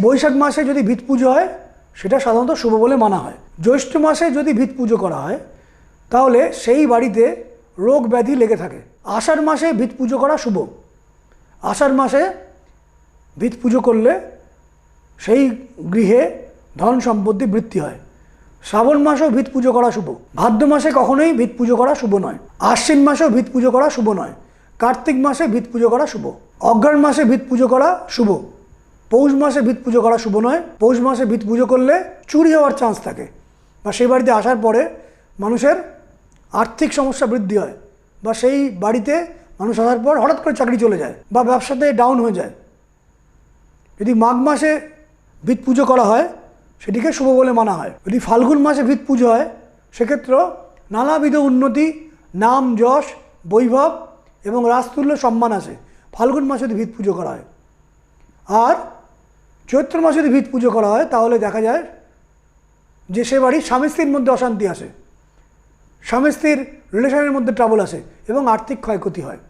বৈশাখ মাসে যদি ভিত পুজো হয় সেটা সাধারণত শুভ বলে মানা হয়। জ্যৈষ্ঠ মাসে যদি ভিত পুজো করা হয় তাহলে সেই বাড়িতে রোগ ব্যাধি লেগে থাকে। আষাঢ় মাসে ভিত পুজো করা শুভ। আষাঢ় মাসে ভিত পুজো করলে সেই গৃহে ধন সম্পত্তি বৃদ্ধি হয়। শ্রাবণ মাসেও ভিত পুজো করা শুভ। ভাদ্র মাসে কখনোই ভিত পুজো করা শুভ নয়। আশ্বিন মাসেও ভিত পুজো করা শুভ নয়। কার্তিক মাসে ভিত পুজো করা শুভ। অগ্রহায়ণ মাসে ভিত পুজো করা শুভ। পৌষ মাসে ভিত পুজো করা শুভ নয়। পৌষ মাসে ভিত পুজো করলে চুরি হওয়ার চান্স থাকে, বা সেই বাড়িতে আসার পরে মানুষের আর্থিক সমস্যা বৃদ্ধি হয়, বা সেই বাড়িতে মানুষ আসার পর হঠাৎ করে চাকরি চলে যায় বা ব্যবসাতে ডাউন হয়ে যায়। যদি মাঘ মাসে ভিত পুজো করা হয় সেটিকে শুভ বলে মানা হয়। যদি ফাল্গুন মাসে ভিত পুজো হয় সেক্ষেত্রেও নানাবিধ উন্নতি, নাম যশ, বৈভব এবং রাজতুল্য সম্মান আসে ফাল্গুন মাসে যদি ভিত পুজো করা হয়। আর চৈত্র মাসে যদি ভিত পুজো করা হয় তাহলে দেখা যায় যে সে বাড়ির স্বামী স্ত্রীর মধ্যে অশান্তি আসে, স্বামী স্ত্রীর রিলেশনের মধ্যে ট্রাবল আসে এবং আর্থিক ক্ষয়ক্ষতি হয়।